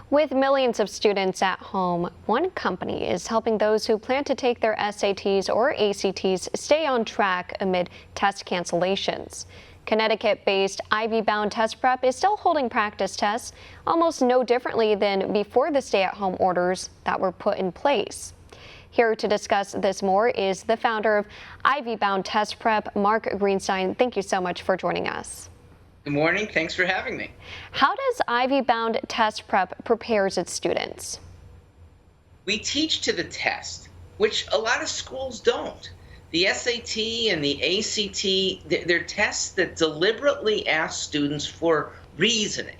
With millions of students at home, one company is helping those who plan to take their SATs or ACTs stay on track amid test cancellations. Connecticut-based Ivy Bound Test Prep is still holding practice tests, almost no differently than before the stay-at-home orders that were put in place. Here to discuss this more is the founder of Ivy Bound Test Prep, Mark Greenstein. Thank you so much for joining us. Good morning. Thanks for having me. How does Ivy Bound Test Prep prepares its students? We teach to the test, which a lot of schools don't. The SAT and the ACT, they're tests that deliberately ask students for reasoning.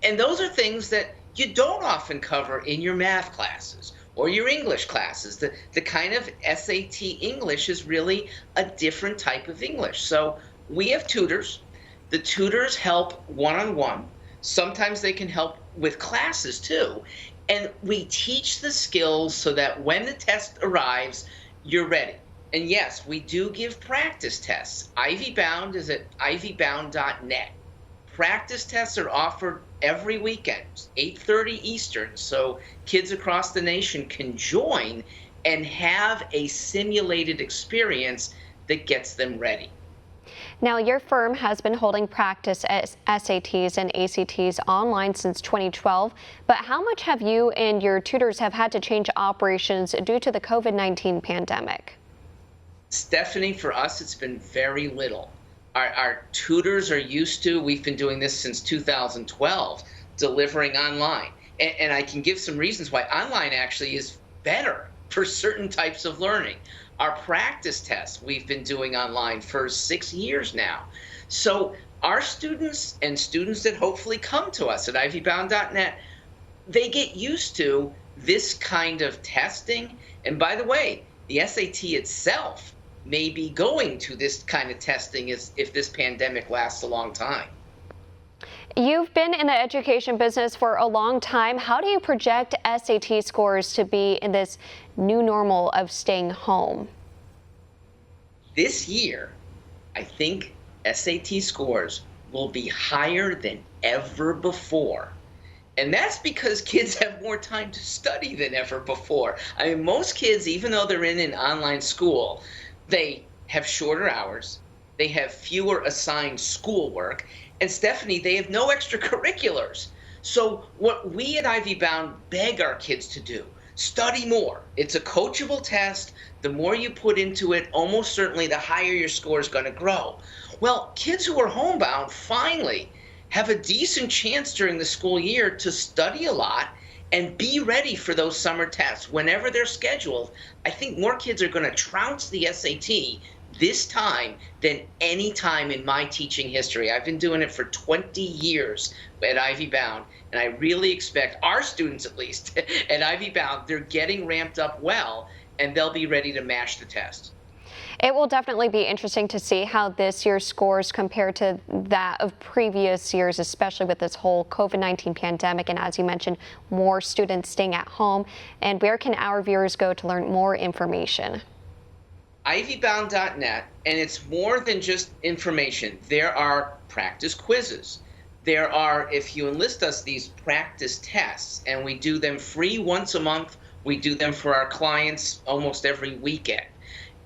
And those are things that you don't often cover in your math classes or your English classes. The kind of SAT English is really a different type of English. So we have tutors. The tutors help one-on-one. Sometimes they can help with classes too. And we teach the skills so that when the test arrives, you're ready. And yes, we do give practice tests. Ivy Bound is at ivybound.net. Practice tests are offered every weekend, 8:30 Eastern, so kids across the nation can join and have a simulated experience that gets them ready. Now, your firm has been holding practice SATs and ACTs online since 2012, but how much have you and your tutors have had to change operations due to the COVID-19 pandemic? Stephanie, for us, it's been very little. Our tutors are used to, we've been doing this since 2012, delivering online. And I can give some reasons why online actually is better for certain types of learning. Our practice tests we've been doing online for 6 years now. So our students and students that hopefully come to us at ivybound.net, they get used to this kind of testing. And by the way, the SAT itself may be going to this kind of testing if this pandemic lasts a long time. You've been in the education business for a long time. How do you project SAT scores to be in this new normal of staying home? This year, I think SAT scores will be higher than ever before. And that's because kids have more time to study than ever before. I mean, most kids, even though they're in an online school, they have shorter hours, they have fewer assigned schoolwork, and Stephanie, they have no extracurriculars. So what we at Ivy Bound beg our kids to do, study more. It's a coachable test. The more you put into it, almost certainly the higher your score is going to grow. Well, kids who are homebound finally have a decent chance during the school year to study a lot and be ready for those summer tests whenever they're scheduled. I think more kids are going to trounce the SAT this time than any time in my teaching history. I've been doing it for 20 years at Ivy Bound, and I really expect our students, at least, at Ivy Bound, they're getting ramped up well, and they'll be ready to mash the test. It will definitely be interesting to see how this year's scores compare to that of previous years, especially with this whole COVID-19 pandemic. And as you mentioned, more students staying at home. And where can our viewers go to learn more information? ivybound.net, and it's more than just information. There are practice quizzes. There are, if you enlist us, these practice tests, and we do them free once a month. We do them for our clients almost every weekend.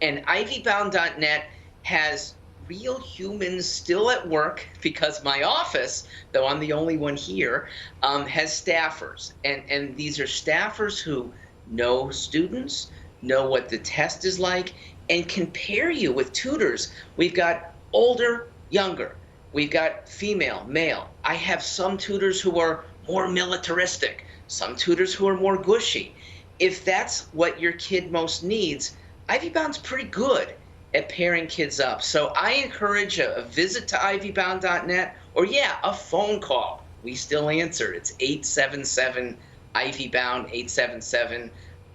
And ivybound.net has real humans still at work because my office, though I'm the only one here, has staffers. And these are staffers who know students, know what the test is like, and can pair you with tutors. We've got older, younger. We've got female, male. I have some tutors who are more militaristic, some tutors who are more gushy. If that's what your kid most needs, Ivy Bound's pretty good at pairing kids up. So I encourage a visit to ivybound.net or, yeah, a phone call. We still answer. It's 877-IVY-BOUND,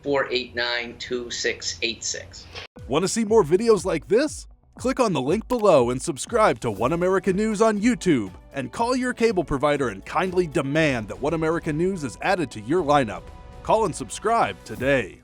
877-489-2686. Want to see more videos like this? Click on the link below and subscribe to One America News on YouTube. And call your cable provider and kindly demand that One America News is added to your lineup. Call and subscribe today.